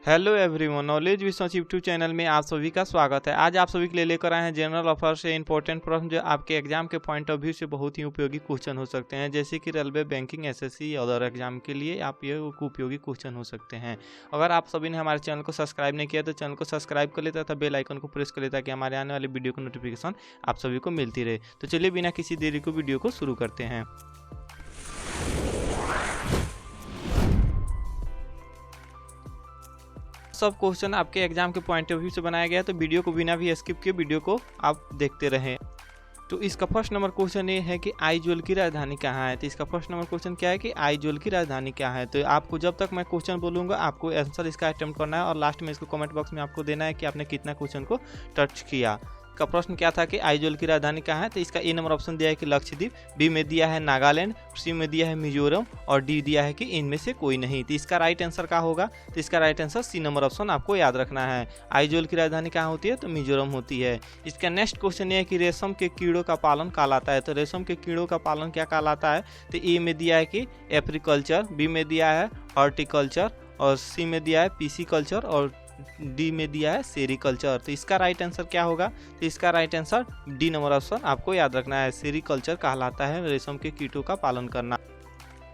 Hello everyone, knowledge with such YouTube channel में आप सभी का स्वागत है। आज आप सभी के लिए लेकर आए हैं जनरल अफेयर से इंपॉर्टेंट प्रश्न जो आपके एग्जाम के पॉइंट ऑफ व्यू से बहुत ही उपयोगी क्वेश्चन हो सकते हैं, जैसे कि रेलवे, बैंकिंग, एसएससी और अदर एग्जाम के लिए आप ये उपयोगी क्वेश्चन हो सकते हैं। अगर आप सभी ने हमारे चैनल को सब्सक्राइब नहीं किया तो चैनल को सब्सक्राइब कर लेता था, बेल आइकन को प्रेस कर लेता कि हमारे आने वाली वीडियो की नोटिफिकेशन आप सभी को मिलती रहे। तो चलिए बिना किसी देरी को वीडियो को शुरू करते हैं। सब क्वेश्चन आपके एग्जाम के पॉइंट ऑफ व्यू से बनाया गया है, तो वीडियो को बिना भी स्किप किए वीडियो को आप देखते रहें। तो इसका फर्स्ट नंबर क्वेश्चन ये है कि आइजोल की राजधानी कहाँ है। तो इसका फर्स्ट नंबर क्वेश्चन क्या है कि आइजोल की राजधानी क्या है। तो आपको जब तक मैं क्वेश्चन बोलूँगा आपको आंसर इसका अटेम्प्ट करना है और लास्ट में इसको कमेंट बॉक्स में आपको देना है कि आपने कितना क्वेश्चन को टच किया। का प्रश्न क्या था कि आइजोल की राजधानी कहाँ है। तो इसका ए नंबर ऑप्शन दिया है कि लक्षद्वीप, बी में दिया है नागालैंड, सी में दिया है मिजोरम और डी दिया है कि इनमें से कोई नहीं। तो इसका राइट आंसर क्या होगा। तो इसका right answer C number option आपको याद रखना है। आइजोल की राजधानी कहाँ होती है, तो मिजोरम होती है। इसका नेक्स्ट क्वेश्चन ये है कि रेशम के कीड़ों का पालन कहलाता है। तो रेशम के कीड़ों का पालन क्या कहलाता है। तो ए में दिया है कि एप्रीकल्चर, बी में दिया है हॉर्टिकल्चर और सी में दिया है पीसीकल्चर और डी में दिया है सेरीकल्चर। तो इसका राइट आंसर क्या होगा। तो इसका right answer D number option आपको याद रखना है। सेरीकल्चर कहलाता है रेशम के कीटों का पालन करना।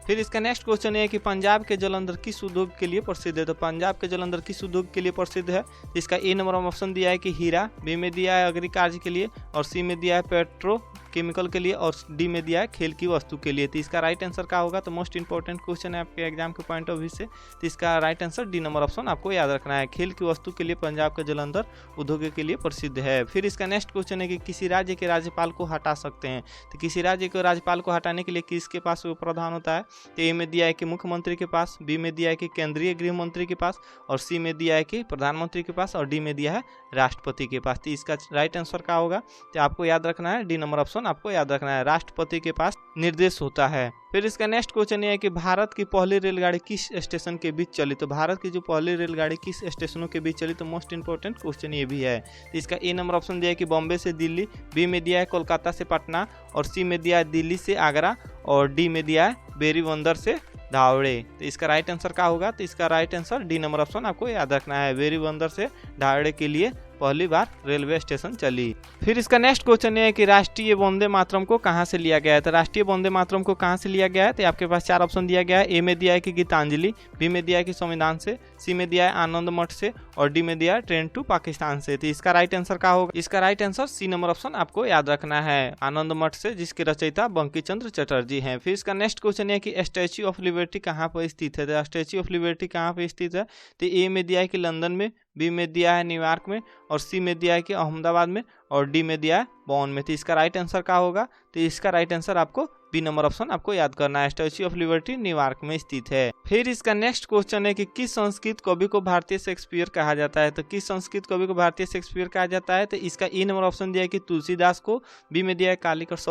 फिर इसका नेक्स्ट क्वेश्चन है कि पंजाब के जलंधर किस उद्योग के लिए प्रसिद्ध है। तो पंजाब के जलंधर किस उद्योग के लिए प्रसिद्ध है। इसका ए नंबर ऑप्शन दिया है कि हीरा, बी में दिया है अग्रिकार्य के लिए और सी में दिया है पेट्रो केमिकल के लिए और डी में दिया है खेल की वस्तु के लिए। तो इसका राइट आंसर क्या होगा। तो मोस्ट इंपॉर्टेंट क्वेश्चन है आपके एग्जाम के पॉइंट ऑफ व्यू से। तो इसका right answer D number option आपको याद रखना है। खेल की वस्तु के लिए पंजाब का जलंधर उद्योग के लिए प्रसिद्ध है। फिर इसका नेक्स्ट क्वेश्चन है कि किसी राज्य के राज्यपाल को हटा सकते हैं। तो किसी राज्य के राज्यपाल को हटाने के लिए किसके पास वो प्रावधान होता है। तो ए में दिया है कि मुख्यमंत्री के पास, बी में दिया है कि केंद्रीय गृह मंत्री के पास और सी में दिया है कि प्रधानमंत्री के पास और डी में दिया है राष्ट्रपति के पास। तो इसका राइट आंसर क्या होगा। तो आपको याद रखना है डी नंबर ऑप्शन आपको याद रखना है। राष्ट्रपति के पास निर्देश होता है। फिर इसका नेक्स्ट क्वेश्चन ये है कि भारत की पहली रेलगाड़ी किस स्टेशन के बीच चली। तो भारत की जो पहली रेलगाड़ी किस स्टेशनों के बीच चली। तो मोस्ट इंपॉर्टेंट क्वेश्चन ये भी है। तो इसका ए नंबर ऑप्शन दिया है कि बॉम्बे से दिल्ली, बी में दिया है कोलकाता से पटना और सी में दिया है दिल्ली से आगरा और डी में दिया है बेरी बंदर से धावड़े। तो इसका राइट आंसर क्या होगा। तो इसका right answer D number option आपको याद रखना है। बेरी बंदर से धावड़े के लिए पहली बार रेलवे स्टेशन चली। फिर इसका नेक्स्ट क्वेश्चन ये है कि राष्ट्रीय वंदे मातरम को कहाँ से लिया गया है। तो राष्ट्रीय वंदे मातरम को कहाँ से लिया गया है। तो आपके पास चार ऑप्शन दिया गया है। ए में दिया है कि गीतांजलि, बी में दिया है कि संविधान से, सी में दिया है आनंद मठ से और डी में दिया है ट्रेन टू पाकिस्तान से। तो इसका राइट आंसर क्या होगा। इसका right answer C number option आपको याद रखना है, आनंद मठ से, जिसके रचयिता बंकिम चंद्र चटर्जी हैं। फिर इसका नेक्स्ट क्वेश्चन है कि स्टैच्यू ऑफ लिबर्टी कहाँ पर स्थित है। तो स्टैच्यू ऑफ लिबर्टी कहाँ पर स्थित है। तो ए में दिया है कि लंदन में, बी में दिया है न्यूयॉर्क में और सी में दिया है कि अहमदाबाद में और डी में दिया है बॉन में। तो इसका राइट आंसर क्या होगा। तो इसका राइट आंसर आपको बी नंबर ऑप्शन आपको याद करना है। स्टैच्यू ऑफ लिबर्टी न्यूयॉर्क में स्थित है। फिर इसका नेक्स्ट क्वेश्चन है कि किस संस्कृत कवि को भारतीय शेक्सपियर कहा जाता है। तो किस संस्कृत कवि को भारतीय शेक्सपियर कहा जाता है। तो इसका ए नंबर ऑप्शन दिया है कि तुलसीदास को, बी में दिया है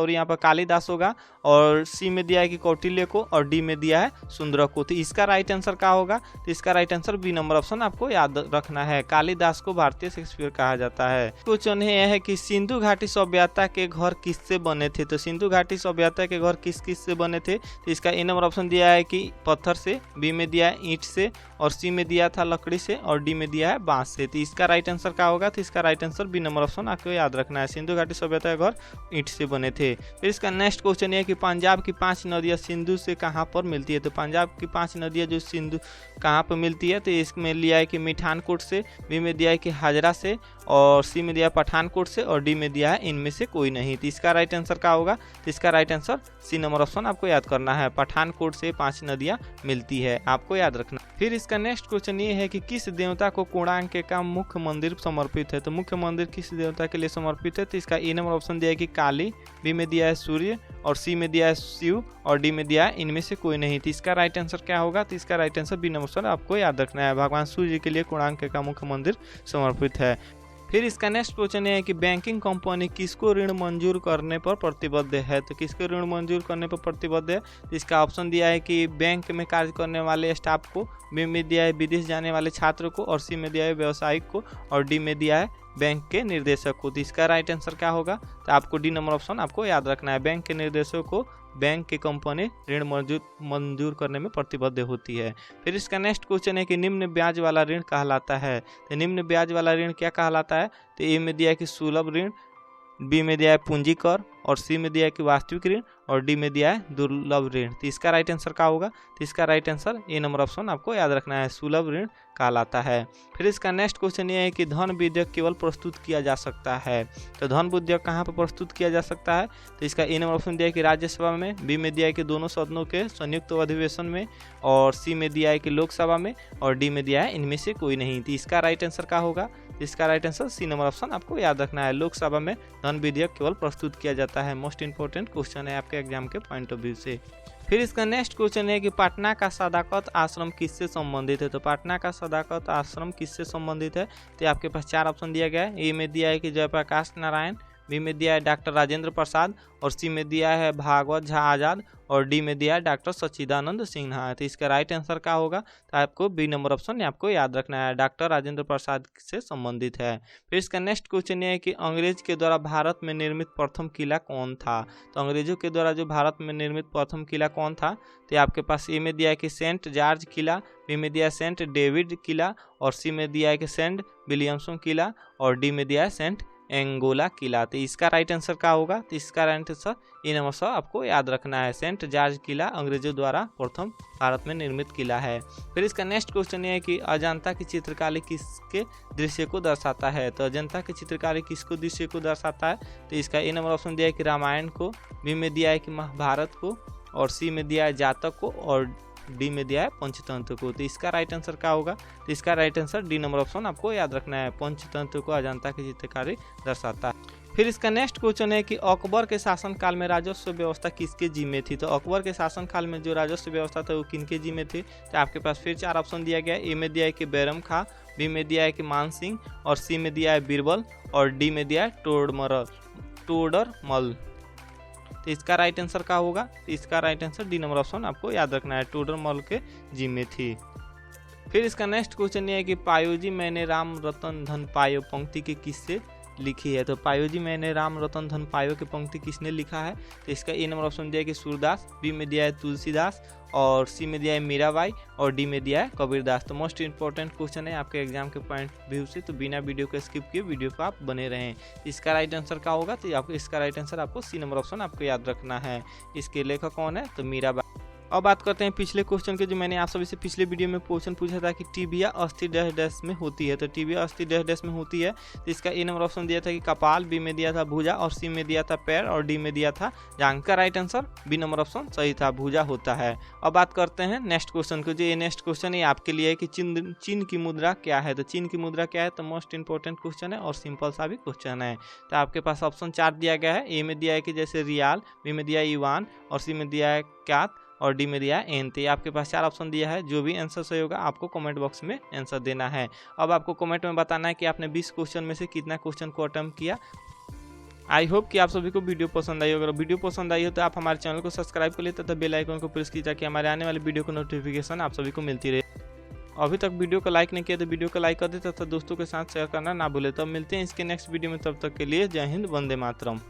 यहाँ पर कालिदास होगा और सी में दिया है कि कौटिल्य को और डी में दिया है सुंदर को। तो इसका राइट आंसर क्या होगा। तो इसका right answer B number option आपको याद रखना है, कालिदास को भारतीय शेक्सपियर कहा जाता है। क्वेश्चन यह है कि सिंधु घाटी सभ्यता के घर किससे बने थे। तो सिंधु घाटी सभ्यता के घर किस किस से बने थे। तो इसका ए नंबर ऑप्शन दिया है कि पत्थर से, बी में दिया है ईंट से और सी में दिया था लकड़ी से और डी में दिया है बांस से। तो इसका राइट आंसर क्या होगा। तो इसका right answer B number option आपको याद रखना है, सिंधु घाटी सभ्यता के घर ईंट से बने थे। फिर इसका नेक्स्ट क्वेश्चन है कि पंजाब की 5 नदियां सिंधु से कहाँ पर मिलती है। तो पंजाब की 5 नदियां जो सिंधु कहाँ पर मिलती है। तो इसमें लिया है कि मिठानकोट से, बी में दिया है कि हाजरा से और सी में दिया है पठानकोट से और डी में दिया है इनमें से कोई नहीं। तो इसका राइट आंसर क्या होगा। तो इसका right answer C number option आपको याद करना है, पठानकोट से 5 नदियां मिलती है, आपको याद रखना। फिर इसका नेक्स्ट क्वेश्चन ये है कि किस देवता को कोणार्क का मुख्य मंदिर समर्पित है। तो मुख्य मंदिर किस देवता के लिए समर्पित है। तो इसका ए नंबर ऑप्शन दिया है कि काली, बी में दिया है सूर्य और सी में दिया है शिव और डी में दिया है इनमें से कोई नहीं। तो इसका राइट आंसर क्या होगा। तो इसका right answer B number option आपको याद रखना है, भगवान सूर्य के लिए कोणार्क का मुख्य मंदिर समर्पित है। फिर इसका नेक्स्ट क्वेश्चन है कि बैंकिंग कंपनी किसको ऋण मंजूर करने पर प्रतिबद्ध है। तो किसको ऋण मंजूर करने पर प्रतिबद्ध है। तो इसका ऑप्शन दिया है कि बैंक में कार्य करने वाले स्टाफ को, बी में दिया है विदेश जाने वाले छात्र को और सी में दिया है व्यवसायिक को और डी में दिया है बैंक के निर्देशक को। तो इसका राइट आंसर क्या होगा। तो आपको डी नंबर ऑप्शन आपको याद रखना है, बैंक के निर्देशक को बैंक की कंपनी ऋण मंजूर करने में प्रतिबद्ध होती है। फिर इसका नेक्स्ट क्वेश्चन है कि निम्न ब्याज वाला ऋण कहलाता है। तो निम्न ब्याज वाला ऋण क्या कहलाता है? तो ए में दिया है कि सुलभ ऋण, बी में दिया है पूंजी कर, और सी में दिया है कि वास्तविक ऋण, और डी में दिया है दुर्लभ ऋण। तो इसका राइट आंसर क्या होगा? तो इसका right answer A number option आपको याद रखना है, सुलभ ऋण कहलाता है। फिर इसका नेक्स्ट क्वेश्चन ये है कि धन विधेयक केवल प्रस्तुत किया जा सकता है। तो धन विधेयक कहाँ पर प्रस्तुत किया जा सकता है? तो इसका ए नंबर ऑप्शन दिया है कि राज्यसभा में, बी में दिया है कि दोनों सदनों के संयुक्त अधिवेशन में, और सी में दिया है कि लोकसभा में, और डी में दिया है इनमें से कोई नहीं। तो इसका राइट आंसर क्या होगा? इसका right answer C number option आपको याद रखना है, लोकसभा में धन विधेयक केवल प्रस्तुत किया जाता है। मोस्ट इंपोर्टेंट क्वेश्चन है आपके एग्जाम के पॉइंट ऑफ व्यू से। फिर इसका नेक्स्ट क्वेश्चन है कि पटना का सदाकत आश्रम किससे संबंधित है। तो पटना का सदाकत आश्रम किससे संबंधित है? तो आपके पास 4 ऑप्शन दिया गया है। ए में दिया है कि जयप्रकाश नारायण, बी में दिया है डॉक्टर राजेंद्र प्रसाद, और सी में दिया है भागवत झा आजाद, और डी में दिया है डॉक्टर सच्चिदानंद सिन्हा। तो इसका राइट आंसर क्या होगा? तो आपको बी नंबर ऑप्शन आपको याद रखना है, डॉक्टर राजेंद्र प्रसाद से संबंधित है। फिर इसका नेक्स्ट क्वेश्चन ये है कि अंग्रेज के द्वारा भारत में निर्मित प्रथम किला कौन था। तो अंग्रेजों के द्वारा जो भारत में निर्मित प्रथम किला कौन था? तो आपके पास ए में दिया है कि सेंट जॉर्ज किला, बी में दिया है सेंट डेविड किला, और सी में दिया है कि सेंट विलियमसन किला, और डी में दिया है सेंट एंगोला किला। तो इसका राइट आंसर क्या होगा? तो इसका राइट आंसर ए नंबर से आपको याद रखना है, सेंट जॉर्ज किला अंग्रेजों द्वारा प्रथम भारत में निर्मित किला है। फिर इसका नेक्स्ट क्वेश्चन ये है कि अजंता की चित्रकारी किसके दृश्य को दर्शाता है। तो अजंता की चित्रकारी किसको दृश्य को दर्शाता है? तो इसका ए नंबर ऑप्शन दिया है कि रामायण को, बी में दिया है कि महाभारत को, और सी में दिया है जातक को, और डी में दिया है पंचतंत्र को। तो इसका राइट आंसर क्या होगा? तो इसका right answer D number option आपको याद रखना है, पंचतंत्र को अजंता की चित्रकारी दर्शाता है। फिर इसका नेक्स्ट क्वेश्चन है कि अकबर के शासनकाल में राजस्व व्यवस्था किसके जिम्मे थी। तो अकबर के शासनकाल में जो राजस्व व्यवस्था था वो किनके जिम्मे थी। तो आपके पास फिर 4 ऑप्शन दिया गया है। ए में दिया है कि बैरम खां, बी में दिया है कि मान सिंह, और सी में दिया है बीरबल, और डी में दिया है टोडरमल। तो इसका राइट आंसर क्या होगा? तो इसका right answer D number option आपको याद रखना है, टोडरमल के जिम्मे थी। फिर इसका नेक्स्ट क्वेश्चन ये है कि पायोजी मैंने राम रतन धन पायो पंक्ति के किससे लिखी है। तो पायोजी मैंने राम रतन धन पायो की पंक्ति किसने लिखा है। तो इसका ए नंबर ऑप्शन दिया है कि सूरदास, बी में दिया है तुलसीदास, और सी में दिया है मीराबाई, और डी में दिया है कबीरदास। तो मोस्ट इंपॉर्टेंट क्वेश्चन है आपके एग्जाम के पॉइंट व्यू से, तो बिना वीडियो को स्किप किए वीडियो को आप बने रहें। इसका राइट आंसर क्या होगा। तो आपको इसका राइट आंसर आपको सी नंबर ऑप्शन आपको याद रखना है। इसके लेखक कौन है। तो मीराबाई। अब बात करते हैं पिछले क्वेश्चन के, जो मैंने आप सभी से पिछले वीडियो में क्वेश्चन पूछा था कि टीबिया अस्थि डैश डैश में होती है। तो टीबिया अस्थि डैश डैश में होती है। तो इसका ए नंबर ऑप्शन दिया था कि कपाल, बी में दिया था भुजा, और सी में दिया था पैर, और डी में दिया था जांघ। का right answer B number option सही था, भुजा होता है। अब बात करते हैं नेक्स्ट क्वेश्चन को, जो ये नेक्स्ट क्वेश्चन है आपके लिए है कि चीन की मुद्रा क्या है। तो चीन की मुद्रा क्या है। तो मोस्ट इंपॉर्टेंट क्वेश्चन है और सिंपल सा भी क्वेश्चन है। तो आपके पास ऑप्शन 4 दिया गया है। ए में दिया है कि जैसे रियाल, बी में दिया है युआन, और सी में दिया है क्यात, और डी में दिया है एन। तो आपके पास 4 ऑप्शन दिया है। जो भी आंसर सही होगा आपको कमेंट बॉक्स में आंसर देना है। अब आपको कमेंट में बताना है कि आपने 20 क्वेश्चन में से कितना क्वेश्चन को अटेम्प्ट किया। आई होप कि आप सभी को वीडियो पसंद आई। अगर वीडियो पसंद आई हो तो आप हमारे चैनल को सब्सक्राइब कर लेते तथा बेल आइकन को प्रेस कीजिए ताकि हमारे आने वाले वीडियो को नोटिफिकेशन आप सभी को मिलती रहे। अभी तक वीडियो को लाइक नहीं किया तो वीडियो को लाइक कर दे तथा दोस्तों के साथ शेयर करना ना भूले। तब मिलते हैं इसके नेक्स्ट वीडियो में, तब तक के लिए जय हिंद, वंदे मातरम।